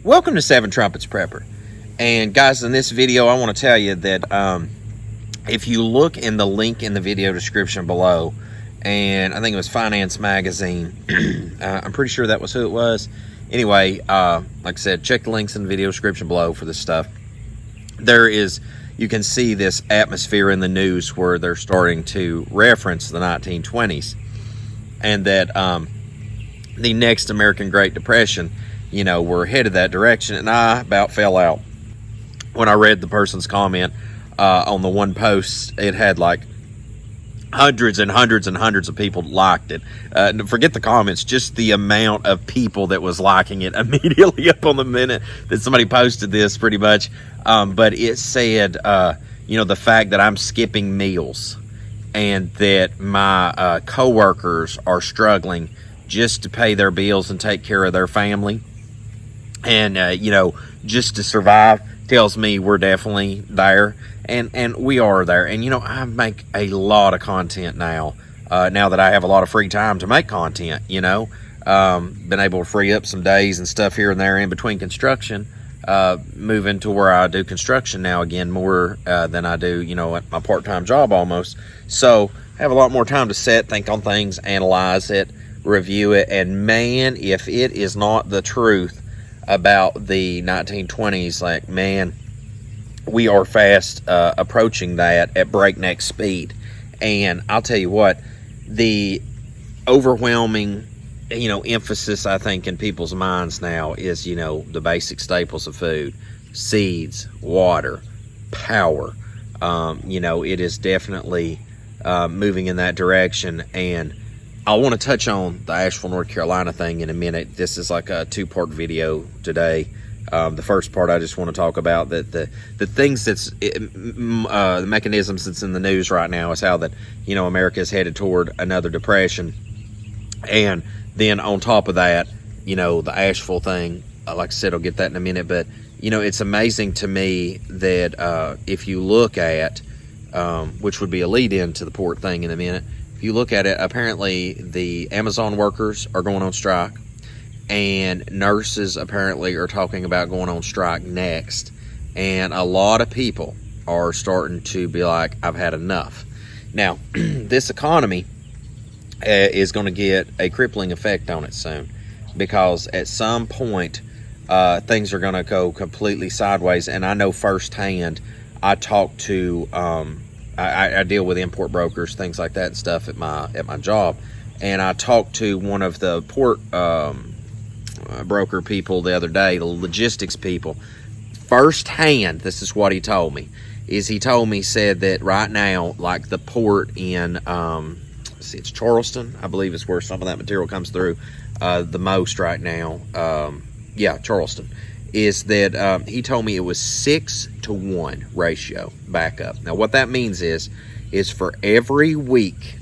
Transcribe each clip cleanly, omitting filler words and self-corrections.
Welcome to Seven Trumpets Prepper. And guys, in this video, I want to tell you that if you look in the link in the video description below, and I think it was Finance Magazine, I'm pretty sure that was who it was. Anyway, like I said, check the links in the video description below for this stuff. You can see this atmosphere in the news where they're starting to reference the 1920s, and that the next American Great Depression, we're headed that direction. And I about fell out when I read the person's comment on the one post. It had like hundreds and hundreds and hundreds of people liked it. Forget the comments, just the amount of people that was liking it immediately up on the minute that somebody posted this, pretty much. But it said, the fact that I'm skipping meals and that my coworkers are struggling just to pay their bills and take care of their family, and just to survive, tells me we're definitely there, and we are there. And I make a lot of content now that I have a lot of free time to make content. Been able to free up some days and stuff here and there in between construction, moving to where I do construction now again more than I do at my part-time job almost. So I have a lot more time to sit, think on things, analyze it, review it. And man, if it is not the truth about the 1920s, like, man, we are fast approaching that at breakneck speed. And I'll tell you what, the overwhelming emphasis, I think, in people's minds now is the basic staples of food: seeds, water, power. It is definitely moving in that direction. And I want to touch on the Asheville, North Carolina thing in a minute. This is like a two-part video today. The first part, I just want to talk about that the things the mechanisms that's in the news right now is how that America is headed toward another depression. And then on top of that, the Asheville thing, like I said, I'll get that in a minute. But it's amazing to me that if you look at which would be a lead in to the port thing in a minute. If you look at it, apparently the Amazon workers are going on strike, and nurses apparently are talking about going on strike next. And a lot of people are starting to be like, I've had enough. Now, this economy is going to get a crippling effect on it soon, because at some point things are going to go completely sideways. And I know firsthand, I talk to I deal with import brokers, things like that and stuff at my job, and I talked to one of the port broker people the other day, the logistics people, firsthand. This is what he told me. Said that right now, like the port in it's Charleston, I believe, is where some of that material comes through the most right now. Charleston. Is that he told me it was 6-to-1 ratio backup. Now, what that means is for every week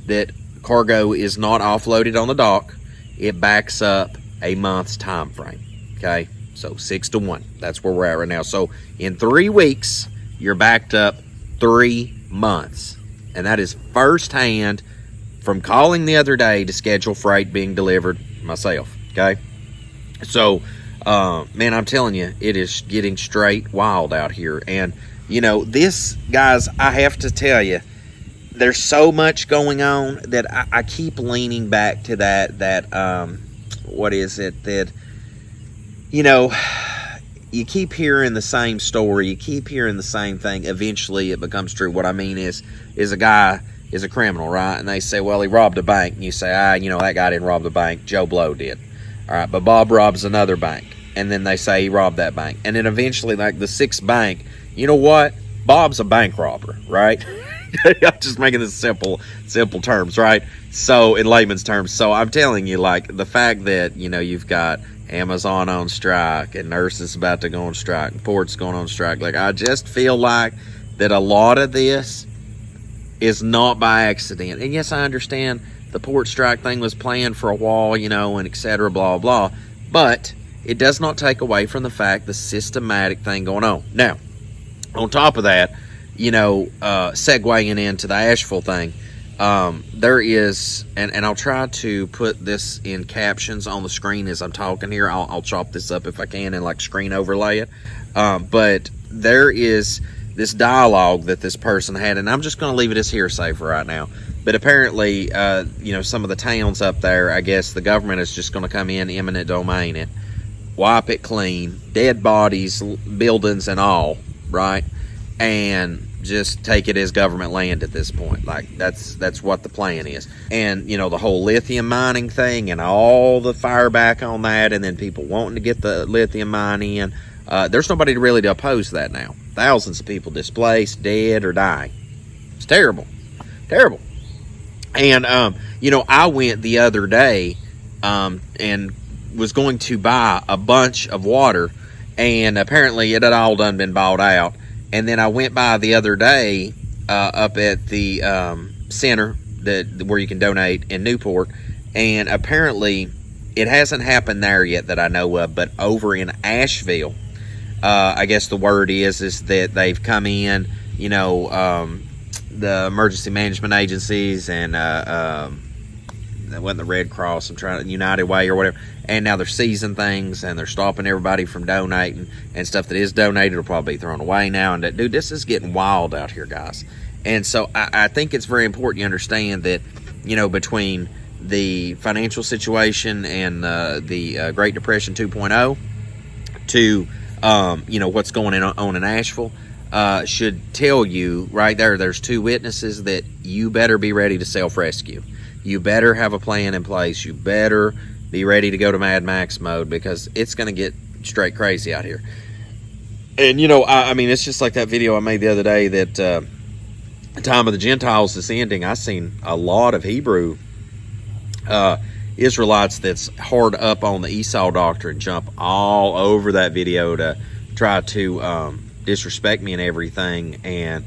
that cargo is not offloaded on the dock, it backs up a month's time frame. Okay, so 6-to-1. That's where we're at right now. So in 3 weeks, you're backed up 3 months, and that is firsthand from calling the other day to schedule freight being delivered myself. Okay, so. Man, I'm telling you, it is getting straight wild out here. And, this, guys, I have to tell you, there's so much going on that I keep leaning back to that, what is it, that, you keep hearing the same story, you keep hearing the same thing, eventually it becomes true. What I mean is a guy is a criminal, right? And they say, well, he robbed a bank. And you say, that guy didn't rob the bank, Joe Blow did. All right, but Bob robs another bank, and then they say he robbed that bank. And then eventually, like the sixth bank, you know what? Bob's a bank robber, right? I'm just making this simple terms, right? So, in layman's terms. So, I'm telling you, like, the fact that, you've got Amazon on strike, and nurses about to go on strike, and ports going on strike. Like, I just feel like that a lot of this is not by accident. And yes, I understand the port strike thing was planned for a while, and et cetera, blah, blah. But it does not take away from the fact the systematic thing going on. Now, on top of that, segueing into the Asheville thing, there is, and I'll try to put this in captions on the screen as I'm talking here. I'll chop this up if I can and like screen overlay it. But there is this dialogue that this person had, and I'm just going to leave it as hearsay for right now. But apparently, some of the towns up there, I guess the government is just going to come in, eminent domain it, wipe it clean, dead bodies, buildings and all, right? And just take it as government land at this point. Like, that's what the plan is. And, the whole lithium mining thing and all the fire back on that, and then people wanting to get the lithium mine in. There's nobody really to oppose that now. Thousands of people displaced, dead, or dying. It's terrible. Terrible. And, I went the other day and was going to buy a bunch of water, and apparently it had all done been bought out. And then I went by the other day up at the center where you can donate in Newport, and apparently it hasn't happened there yet that I know of, but over in Asheville, I guess the word is that they've come in, the emergency management agencies and that wasn't the Red Cross, United Way or whatever, and now they're seizing things and they're stopping everybody from donating, and stuff that is donated will probably be thrown away now. And dude, this is getting wild out here, guys. And so I think it's very important you understand that, between the financial situation and the Great Depression 2.0 to what's going on in Asheville, should tell you right there's two witnesses that you better be ready to self-rescue. You better have a plan in place. You better be ready to go to Mad Max mode, because it's going to get straight crazy out here. And, it's just like that video I made the other day that the time of the Gentiles is ending. I seen a lot of Hebrew Israelites that's hard up on the Esau doctrine jump all over that video to try to disrespect me and everything, and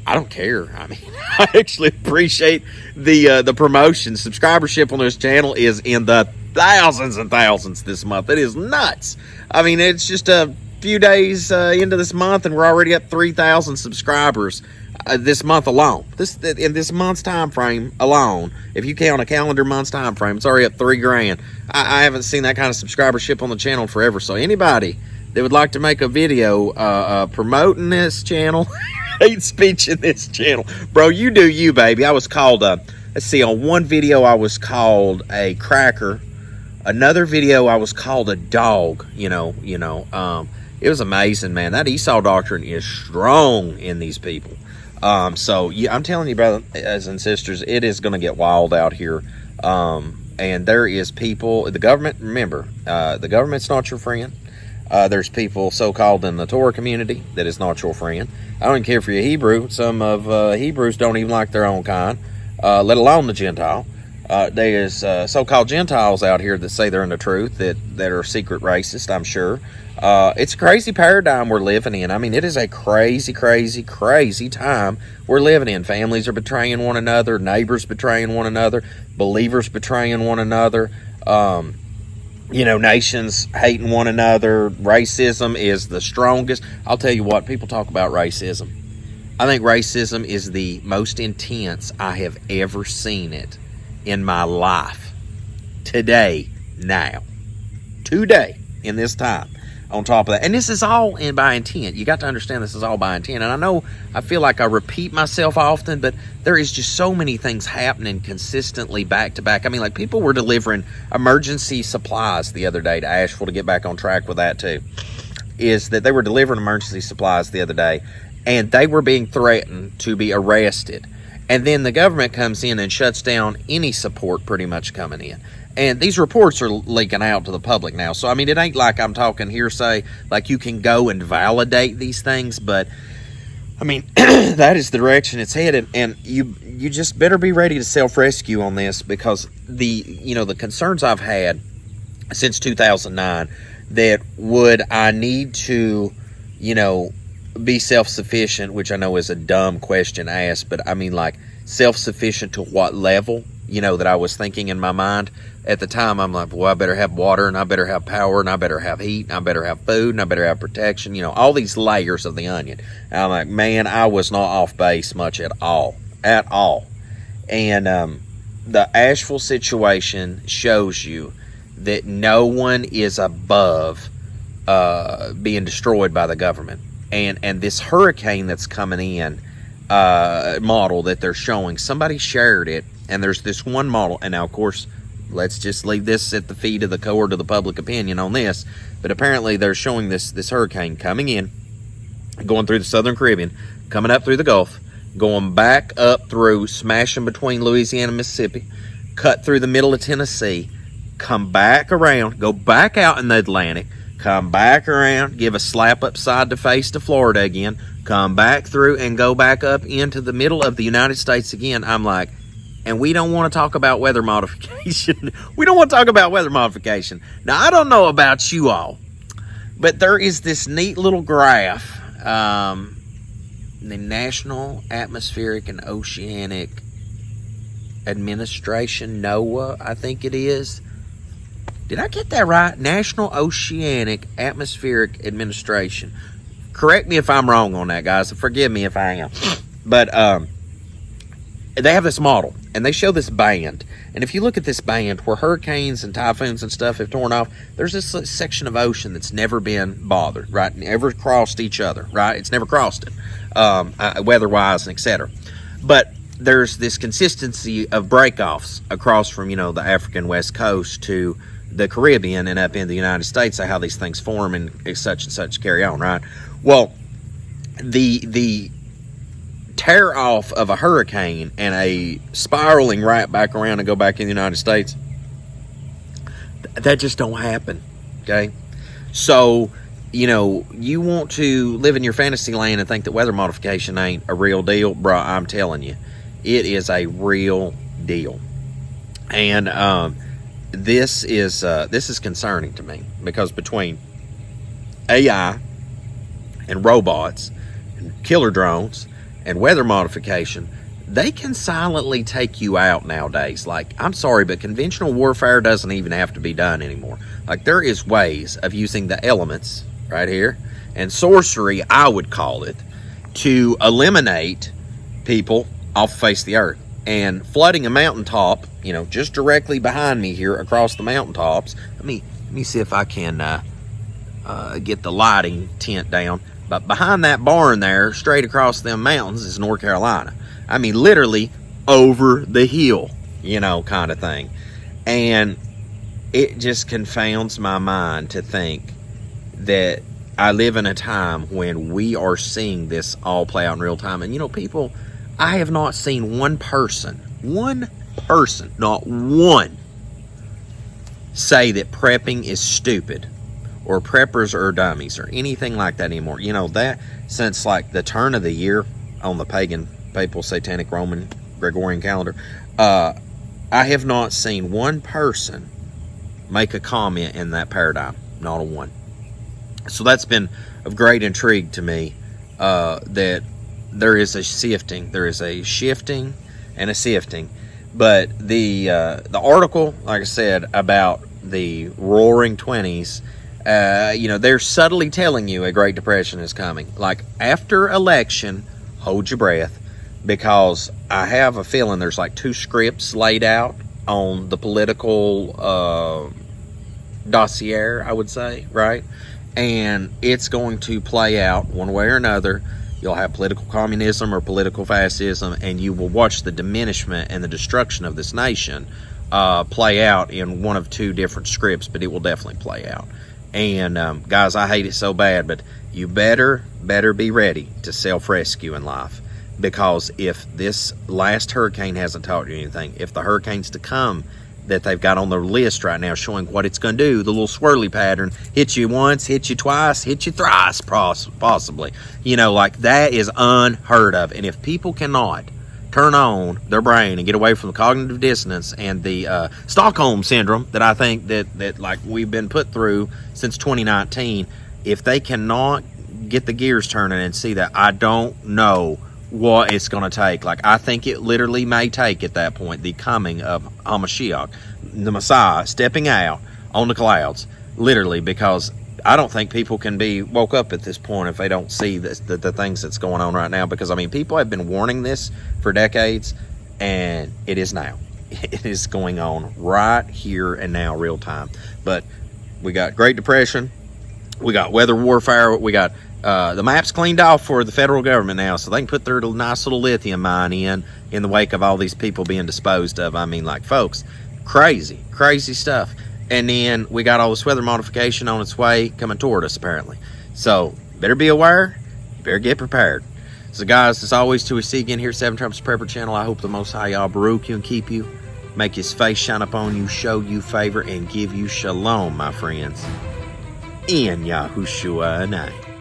I don't care. I actually appreciate the promotion. Subscribership on this channel is in the thousands and thousands this month. It is nuts. It's just a few days into this month, and we're already up 3,000 subscribers this month alone. In this month's time frame alone, if you count a calendar month's time frame, it's already up $3,000. I haven't seen that kind of subscribership on the channel forever. So anybody that would like to make a video promoting this channel, hate speech in this channel, bro, you do you, baby. I was called let's see, on one video I was called a cracker. Another video I was called a dog. It was amazing, man. That Esau doctrine is strong in these people. So yeah, I'm telling you, brothers and sisters, it is going to get wild out here. And there is people, the government, remember, the government's not your friend. There's people so-called in the Torah community that is not your friend. I don't even care if you're a Hebrew. Some of Hebrews don't even like their own kind, let alone the Gentile. There's so-called Gentiles out here that say they're in the truth, that are secret racist, I'm sure. It's a crazy paradigm we're living in. It is a crazy, crazy, crazy time we're living in. Families are betraying one another, neighbors betraying one another, believers betraying one another, nations hating one another. Racism is the strongest. I'll tell you what, people talk about racism. I think racism is the most intense I have ever seen it in my life. Today, in this time. On top of that, and this is all by intent. You got to understand this is all by intent. And I know I feel like I repeat myself often, but there is just so many things happening consistently back to back. People were delivering emergency supplies the other day to Asheville, to get back on track with that too. Is that they were delivering emergency supplies the other day, and they were being threatened to be arrested. And then the government comes in and shuts down any support pretty much coming in. And these reports are leaking out to the public now. So, it ain't like I'm talking hearsay, like you can go and validate these things. But, that is the direction it's headed. And you just better be ready to self-rescue on this, because the concerns I've had since 2009, that would I need to, be self-sufficient, which I know is a dumb question asked, but self-sufficient to what level? That I was thinking in my mind at the time. I'm like, well, I better have water, and I better have power, and I better have heat, and I better have food, and I better have protection, all these layers of the onion. And I'm like, man, I was not off base much at all. And the Asheville situation shows you that no one is above being destroyed by the government. And this hurricane that's coming in model that they're showing, somebody shared it, and there's this one model. And now, of course, let's just leave this at the feet of the court of the public opinion on this. But apparently they're showing this hurricane coming in, going through the southern Caribbean, coming up through the Gulf, going back up through, smashing between Louisiana and Mississippi, cut through the middle of Tennessee, come back around, go back out in the Atlantic, come back around, give a slap upside the face to Florida again, come back through and go back up into the middle of the United States again. I'm like, and we don't want to talk about weather modification. We don't want to talk about weather modification. Now, I don't know about you all, but there is this neat little graph, the National Atmospheric and Oceanic Administration, NOAA, I think it is. Did I get that right? National Oceanic Atmospheric Administration. Correct me if I'm wrong on that, guys. Forgive me if I am. But they have this model, and they show this band. And if you look at this band where hurricanes and typhoons and stuff have torn off, there's this section of ocean that's never been bothered, right? Never crossed each other, right? It's never crossed it, weather-wise and etc. But there's this consistency of breakoffs across from, the African West Coast to the Caribbean and up in the United States, how these things form and such carry on, right? Well, the tear off of a hurricane and a spiraling right back around and go back in the United States, that just don't happen, okay? So, you want to live in your fantasy land and think that weather modification ain't a real deal, bro. I'm telling you, it is a real deal. And this is concerning to me, because between AI and robots and killer drones and weather modification, they can silently take you out nowadays. Like, I'm sorry, but conventional warfare doesn't even have to be done anymore. Like, there is ways of using the elements right here, and sorcery, I would call it, to eliminate people off the face of the earth. And flooding a mountaintop, just directly behind me here across the mountaintops. Let me see if I can get the lighting tent down. But behind that barn there, straight across them mountains, is North Carolina. I mean, literally over the hill, kind of thing. And it just confounds my mind to think that I live in a time when we are seeing this all play out in real time. And, people, I have not seen one person, not one, say that prepping is stupid, or preppers are dummies, or anything like that anymore. That since like the turn of the year on the pagan, papal, satanic, Roman, Gregorian calendar, I have not seen one person make a comment in that paradigm. Not a one. So that's been of great intrigue to me, that there is a shifting. There is a shifting and a sifting. But the article, like I said, about the roaring 20s, they're subtly telling you a Great Depression is coming. Like, after election, hold your breath, because I have a feeling there's like two scripts laid out on the political dossier, I would say, right? And it's going to play out one way or another. You'll have political communism or political fascism, and you will watch the diminishment and the destruction of this nation play out in one of two different scripts, but it will definitely play out. And guys, I hate it so bad, but you better be ready to self-rescue in life, because if this last hurricane hasn't taught you anything, if the hurricanes to come that they've got on their list right now showing what it's going to do, the little swirly pattern, hit you once, hit you twice, hit you thrice, possibly. Like, that is unheard of. And if people cannot turn on their brain and get away from the cognitive dissonance and the Stockholm syndrome that I think that like we've been put through since 2019, if they cannot get the gears turning and see that, I don't know what it's going to take. Like, I think it literally may take, at that point, the coming of Hamashiach, the Messiah, stepping out on the clouds, literally, because I don't think people can be woke up at this point if they don't see the things that's going on right now. Because, people have been warning this for decades, and it is now. It is going on right here and now, real time. But we got Great Depression, we got weather warfare, we got the map's cleaned off for the federal government now, so they can put their nice little lithium mine in the wake of all these people being disposed of. I mean, like, folks, crazy stuff. And then we got all this weather modification on its way coming toward us, apparently. So better be aware, better get prepared. So guys, as always, till we see you again here at Seven Trumpets Prepper Channel, I hope the Most High Yah Baruch you and keep you, make his face shine upon you, show you favor, and give you shalom, my friends. In Yahushua name.